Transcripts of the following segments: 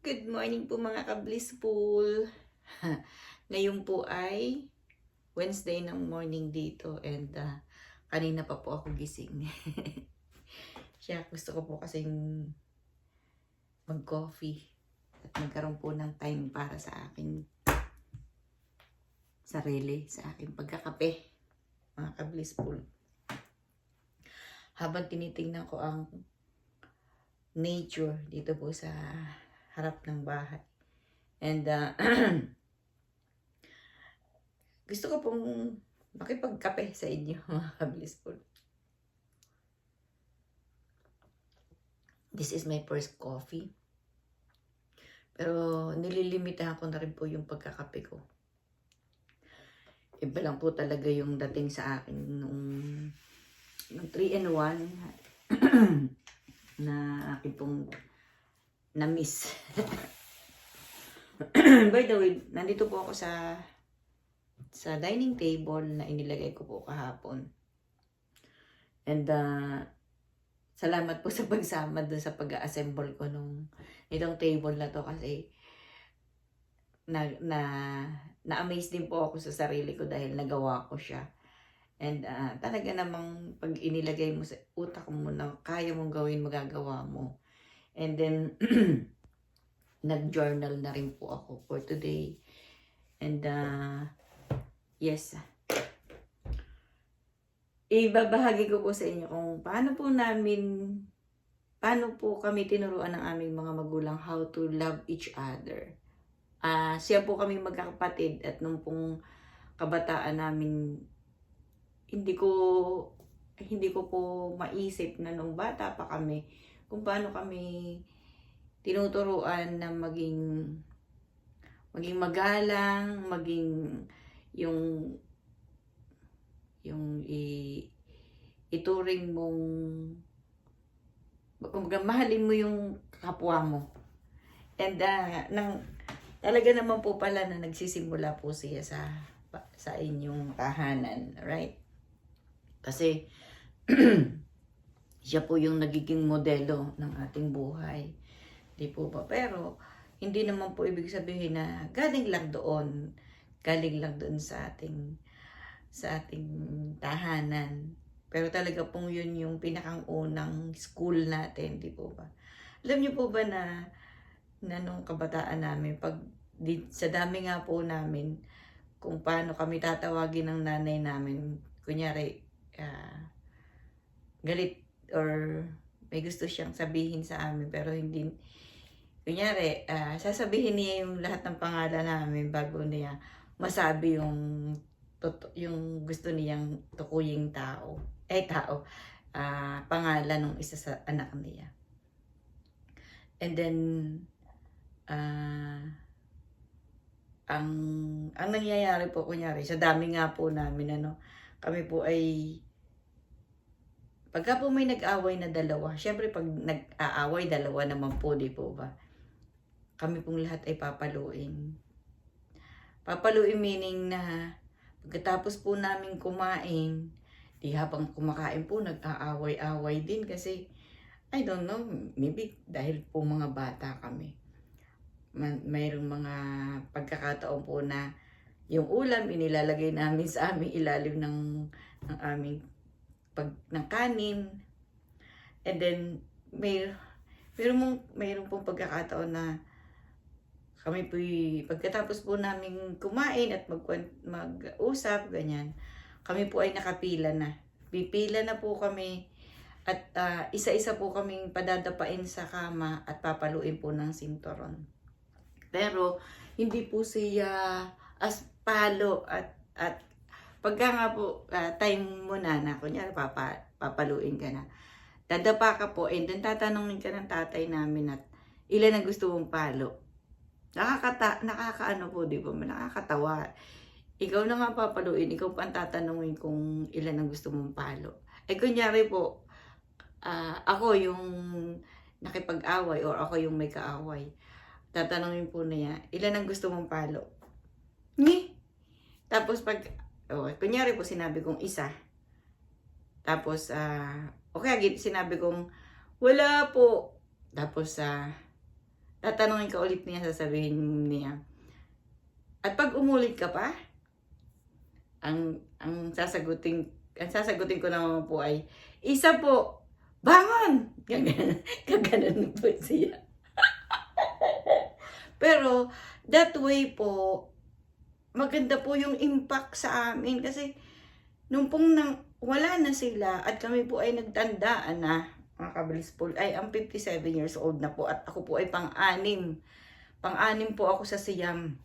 Good morning po mga ka-blissful. Ngayon po ay Wednesday ng morning dito and kanina pa po ako gising. Siya, gusto ko po kasing mag-coffee at magkaroon po ng time para sa aking sarili, sa aking pagkakape, mga ka-blissful. Habang tinitingnan ko ang nature dito po sa harap ng bahay. And gusto ko pong makipagkape sa inyo, mga ka-blissful. This is my first coffee. Pero nililimitahan ko na rin po yung pagkakape ko. Iba lang po talaga yung dating sa akin nung 3-in-1 na akin pong na-miss. By the way, nandito po ako sa dining table na inilagay ko po kahapon. And salamat po sa pagsama doon sa pag-assemble ko nitong table na to kasi na-amaze din po ako sa sarili ko dahil nagawa ko siya. And talaga namang pag inilagay mo sa utak mo na kaya mong gawin, magagawa mo. And then, nag-journal na rin po ako for today. And, yes. Ibabahagi ko po sa inyo kung paano po kami tinuruan ng aming mga magulang how to love each other. Siya po kami magkakapatid at nung pong kabataan namin, hindi ko po maisip na nung bata pa kami kung paano kami tinuturuan na maging magalang, maging yung ituring mong mahalin mo yung kapwa mo. And talaga naman po pala na nagsisimula po siya sa inyong tahanan, right? Kasi siya po yung nagiging modelo ng ating buhay. Di po ba? Pero hindi naman po ibig sabihin na galing lang doon sa ating tahanan. Pero talaga pong yun yung pinakang unang school natin, di po ba? Alam niyo po ba na nung kabataan namin, sa dami nga po namin, kung paano kami tatawagin ng nanay namin, kunyari, galit or may gusto siyang sabihin sa amin pero hindi, kunyari, sasabihin niya yung lahat ng pangalan namin bago niya masabi yung gusto niyang tukuying pangalan ng isa sa anak niya. And then, ang nangyayari po, kunyari, sa dami nga po namin, kami po ay, pagka po may nag-away na dalawa, syempre pag nag-aaway, dalawa naman po, di po ba? Kami pong lahat ay papaluin. Papaluin meaning na pagkatapos po namin kumain, di habang kumakain po, nag-aaway-away din kasi, I don't know, maybe dahil po mga bata kami. Mayroong mga pagkakataon po na yung ulam inilalagay namin sa aming ilalim ng aming ng kanin. And then mayroon pong pagkakataon na kami po pagkatapos po namin kumain at mag-usap ganyan, kami po ay nakapila na. Pipila na po kami at isa-isa po kaming padadapain sa kama at papaluin po ng sinturon. Pero hindi po siya as palo at pagka nga po time mo na kunyari papaluin ka na, dadapa ka po and then tatanungin ka ng tatay namin at ilan ang gusto mong palo. Nakakaano po, di ba? Nakakatawa. Ikaw na nga papaluin, ikaw pa ang tatanungin kung ilan ang gusto mong palo. Kunyari po, ako yung nakipag-away or ako yung may kaaway. Tatanungin po niya, ilan ang gusto mong palo? Tapos kunyari po sinabi kong isa. Tapos, okay, sinabi kong, wala po. Tapos, tatanungin ka ulit niya, sasabihin niya, at pag umulit ka pa, ang sasagutin ko naman po ay, isa po, bangon! Gaganon po siya. Pero, that way po, maganda po yung impact sa amin. Kasi, nung pong wala na sila at kami po ay nagtandaan na, mga kablispol, ay ang 57 years old na po at ako po ay pang-anim. Pang-anim po ako sa Siam.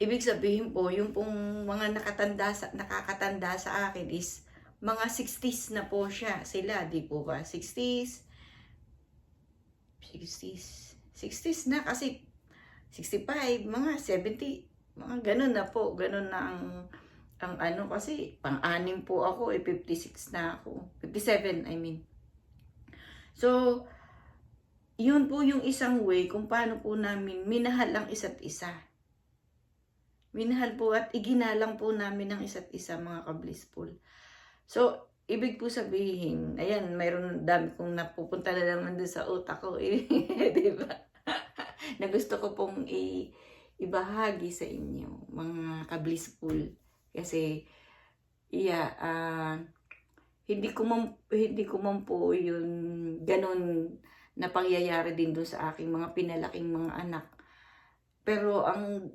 Ibig sabihin po, yung pong mga nakakatanda sa akin is mga 60s na po sila, di po ba? 60s na kasi 65, mga 70, mga ganun na po. Ganun na ang ano kasi, pang-anim po ako, 56 na ako. 57, I mean. So, yun po yung isang way kung paano po namin minahal ang isa't isa. Minahal po at iginalang po namin ang isa't isa, mga kablissful. So, ibig po sabihin, ayan, mayroon dami kong napupunta na naman doon sa utak ko. Diba? Na gusto ko pong ibahagi sa inyo, mga kablissful. Kasi, hindi ko man po yun ganun na pangyayari din doon sa aking mga pinalaking mga anak. Pero ang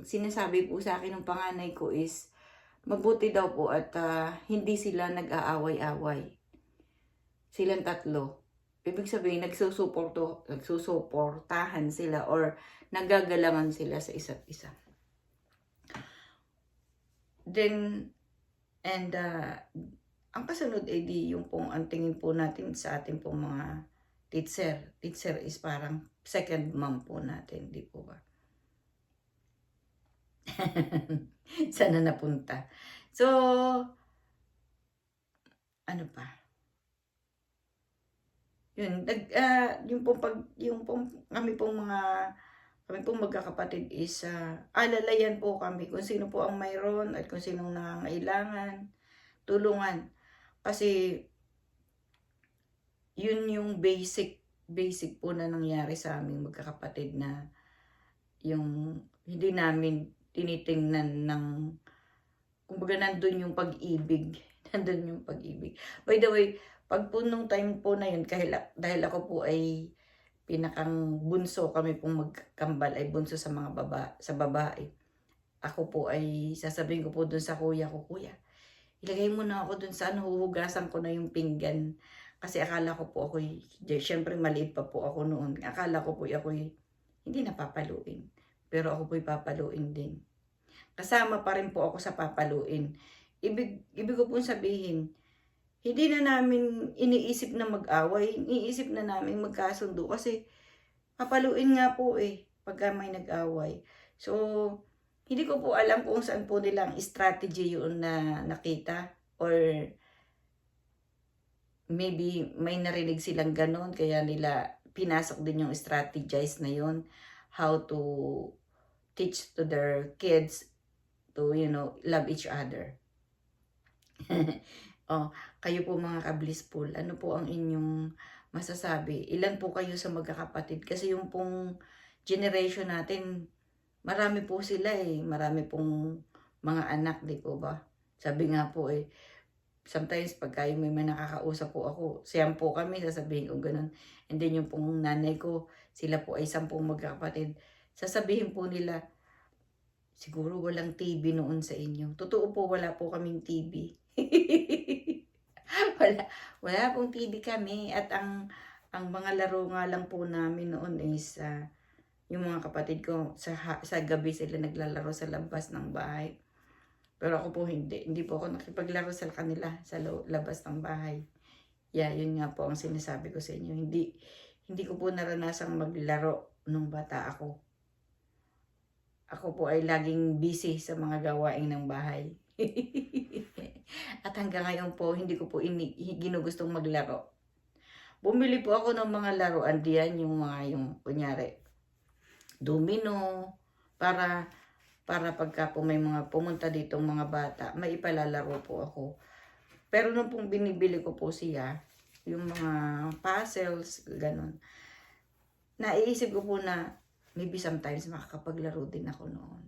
sinasabi po sa akin ng panganay ko is, mabuti daw po at hindi sila nag-aaway-away. Silang tatlo. Ibig sabihin, nagsusuportahan sila or nagagalangan sila sa isa't isa. Then, and ang kasunod ay di yung pong ang tingin po natin sa ating pong mga teacher. Teacher is parang second mom po natin, di po ba? Sana napunta. So, ano pa? Yun, kami pong magkakapatid is alalayan po kami kung sino po ang mayroon at kung sinong nangangailangan, tulungan. Kasi yun yung basic po na nangyari sa aming magkakapatid, na yung hindi namin tinitingnan ng, kumbaga nandun yung pag-ibig. Nandun yung pag-ibig. By the way, pag po nung time po na yun, dahil ako po ay pinakang bunso, kami pong magkambal ay bunso sa babae. Ako po ay sasabihin ko po dun sa kuya ko, kuya, ilagay mo na ako dun sa huhugasan ko na yung pinggan. Kasi akala ko po ako'y, syempre maliit pa po ako noon. Akala ko po ako'y hindi napapaluin. Pero ako po'y papaluin din. Kasama pa rin po ako sa papaluin. Ibig ko pong sabihin, hindi na namin iniisip na mag-away, iniisip na namin magkasundo kasi papaluin nga po pagka may nag-away. So, hindi ko po alam kung saan po nilang strategy yun na nakita, or maybe may narinig silang ganon kaya nila pinasok din yung strategize na yun, how to teach to their kids to, love each other. Kayo po mga kablissful, ano po ang inyong masasabi? Ilan po kayo sa magkakapatid? Kasi yung pong generation natin, marami po sila marami pong mga anak, di po ba? Sabi nga po sometimes pagka may nakakausap po ako, siyam po kami, sasabihin ko ganun. And then yung pong nanay ko, sila po ay 10 magkakapatid. Sasabihin po nila, siguro walang TV noon sa inyo. Totoo po, wala po kaming TV. wala pong TV kami. At ang mga laro nga lang po namin noon is yung mga kapatid ko, sa gabi sila naglalaro sa labas ng bahay. Pero ako po hindi po ako nakipaglaro sa kanila sa labas ng bahay. Yun nga po ang sinasabi ko sa inyo. Hindi ko po naranasang maglaro nung bata ako. Ako po ay laging busy sa mga gawain ng bahay. At hanggang ngayon po, hindi ko po ginugustong maglaro. Bumili po ako ng mga laruan diyan, yung kunyari, domino, para pagka po may mga pumunta ditong mga bata, may ipalalaro po ako. Pero nung pong binibili ko po siya, yung mga puzzles, ganun, naiisip ko po na maybe sometimes makakapaglaro din ako noon.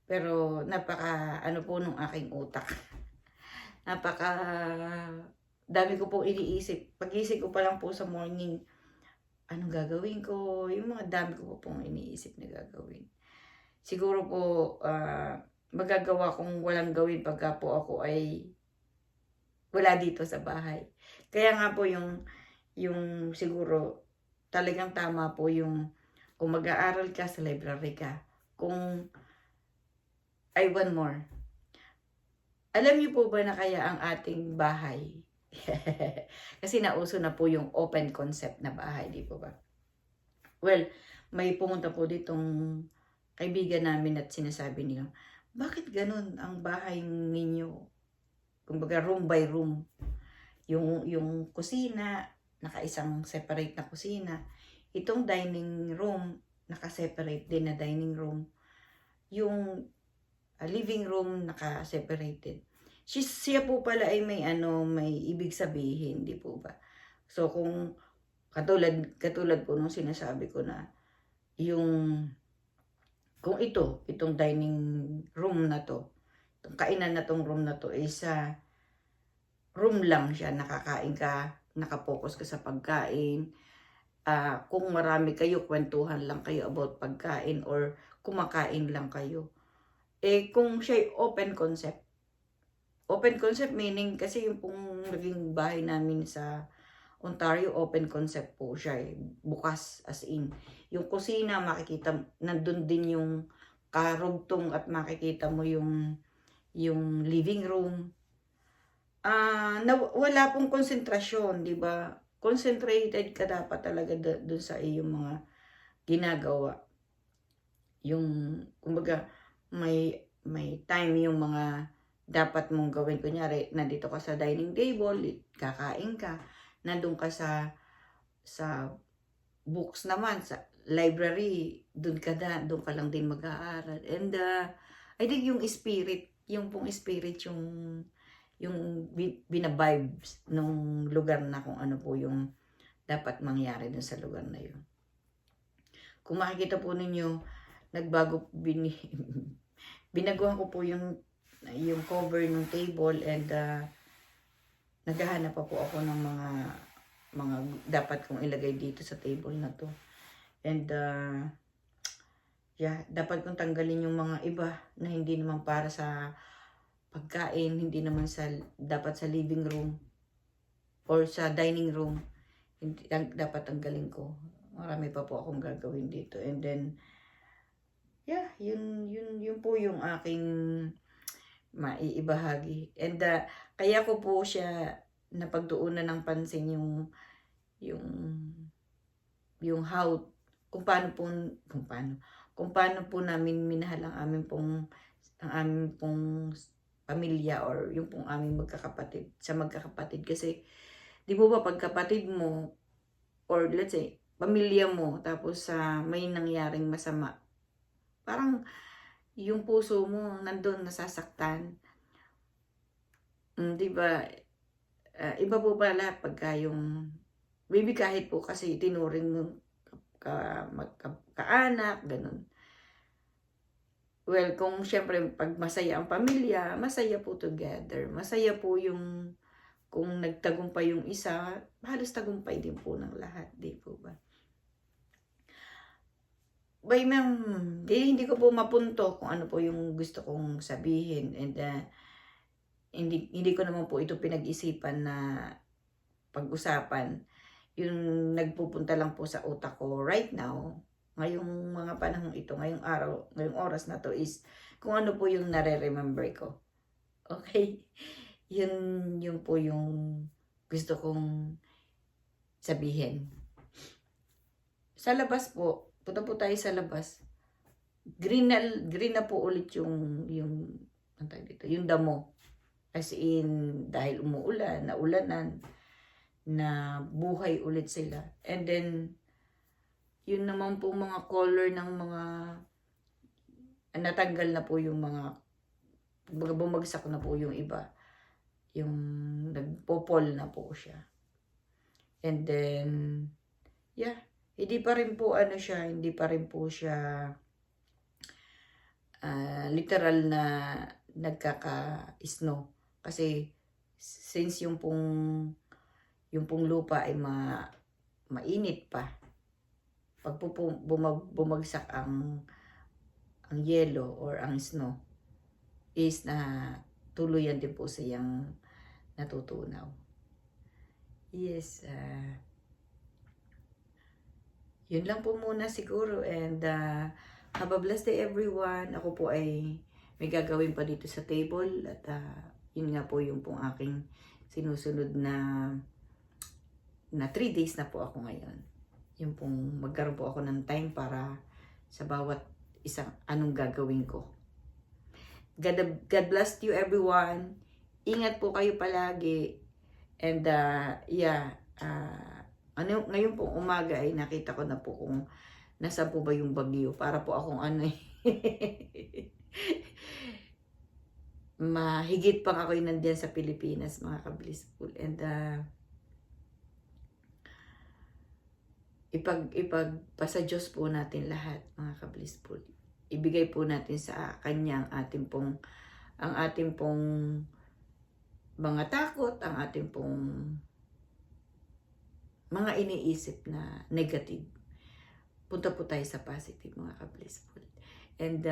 Pero ano po nung aking utak. Napaka dami ko pong iniisip. Pag-isip ko pa lang po sa morning, anong gagawin ko? Yung mga dami ko po pong iniisip na gagawin. Siguro po, magagawa kong walang gawin pagka po ako ay wala dito sa bahay. Kaya nga po yung siguro talagang tama po yung kung mag-aaral ka sa library ka. Kung, one more. Alam niyo po ba na kaya ang ating bahay, kasi nauso na po yung open concept na bahay, di po ba? Well, may pumunta po ditong kaibigan namin at sinasabi niya, bakit ganun ang bahay ninyo? Kumbaga room by room. Yung kusina, nakaisang separate na kusina. Itong dining room, naka-separate din na dining room. Yung living room, naka-separated. Siya po pala ay may ibig sabihin, di po ba? So kung katulad po nung sinasabi ko na kung itong dining room na to, itong kainan na tong room na to is room lang siya, nakakain ka, nakapokus ka sa pagkain. Kung marami kayo, kwentuhan lang kayo about pagkain or kumakain lang kayo. Kung siya open concept meaning kasi yung pong naging bahay namin sa Ontario, open concept po siya bukas as in. Yung kusina, makikita, nandun din yung karugtong at makikita mo yung living room. Wala pong konsentrasyon, di ba? Concentrated ka dapat talaga dun sa iyong mga ginagawa. Kumbaga, may time yung mga dapat mong gawin. Kunyari, nandito ka sa dining table, kakain ka, nandun ka sa books naman, sa library, doon ka lang din mag-aaral. And I think yung spirit, yung binabibes nung lugar na kung ano po yung dapat mangyari dun sa lugar na yun. Kung makikita po ninyo, binaguhan ko po yung cover ng table and naghahanap pa po ako ng mga dapat kong ilagay dito sa table na to. And dapat kong tanggalin yung mga iba na hindi naman para sa pagkain, hindi naman dapat sa living room or sa dining room. Hindi, dapat tanggalin ko. Marami pa po akong gagawin dito. And then yun po yung aking maiibahagi. And kaya ko po siya napagtuunan ng pansin yung how, kung paano po namin minahal ang aming pong pamilya or yung pong aming magkakapatid. Kasi di ba pagkapatid mo or let's say pamilya mo tapos may nangyaring masama, parang yung puso mo nandun nasasaktan. Di ba? Iba po pala pagka maybe kahit po kasi tinuring mo kaanak, ganun. Well, kung syempre pag masaya ang pamilya, masaya po together. Masaya po kung nagtagumpay yung isa, halos tagumpay din po ng lahat, di po ba? Hindi ko po mapunto kung ano po yung gusto kong sabihin. And hindi ko naman po ito pinag-isipan na pag-usapan. Yung nagpupunta lang po sa utak ko right now, ngayong mga panahon ito, ngayong oras na to is kung ano po yung nare-remember ko. Okay? Yun po yung gusto kong sabihin. Sa labas po, punta po tayo sa labas. Green na po ulit yung damo. As in, dahil umuulan, naulanan, na buhay ulit sila. And then, yun naman po mga color ng mga, natanggal na po yung mga, bumagsak na po yung iba. Yung nagpopol na po siya. And then, hindi pa rin po ano siya, hindi pa rin po siya literal na nagkaka-snow. Kasi since yung pong lupa ay mainit pa, pag bumagsak ang yelo or ang snow, is na tuluyan din po siyang natutunaw. Yes, yun lang po muna siguro, and have a blessed day everyone. Ako po ay may gagawin pa dito sa table, at yun nga po yung pong aking sinusunod na 3 days na po ako ngayon. Yung pong magkaroon po ako ng time para sa bawat isang anong gagawin ko. God bless you everyone. Ingat po kayo palagi. And ngayon pong umaga ay nakita ko na po kung nasa po ba yung bagyo. Para po akong mahigit pang ako'y nandiyan sa Pilipinas, mga ka-blissful. And ipagpasa Diyos po natin lahat, mga ka-blissful. Ibigay po natin sa Kanya ang ating pong mga takot, ang ating pong mga iniisip na negative. Punta po tayo sa positive, mga ka-blissful. And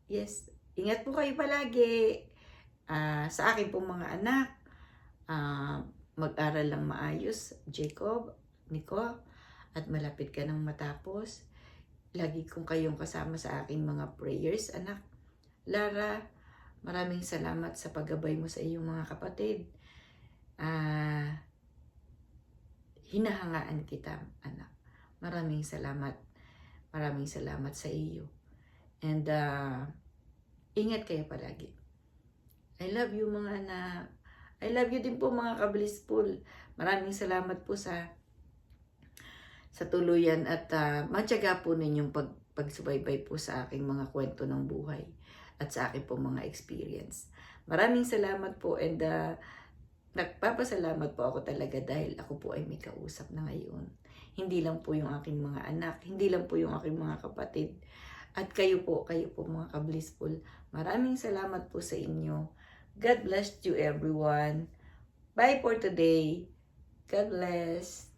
yes, ingat po kayo palagi. Sa akin pong mga anak, mag-aral lang maayos, Jacob, Nico, at malapit ka nang matapos. Lagi kong kayong kasama sa aking mga prayers, anak. Lara, maraming salamat sa paggabay mo sa iyong mga kapatid. Hinahangaan kita, anak. Maraming salamat. Maraming salamat sa iyo. And ingat kayo palagi. I love you, mga anak. I love you din po, mga ka-blissful. Maraming salamat po sa tuluyan, at matyaga po ninyong pagsubaybay po sa aking mga kwento ng buhay at sa aking po mga experience. Maraming salamat po, and nagpapasalamat po ako talaga dahil ako po ay may kausap na ngayon. Hindi lang po yung aking mga anak, hindi lang po yung aking mga kapatid, at kayo po mga ka-blissful. Maraming salamat po sa inyo. God bless you everyone. Bye for today. God bless.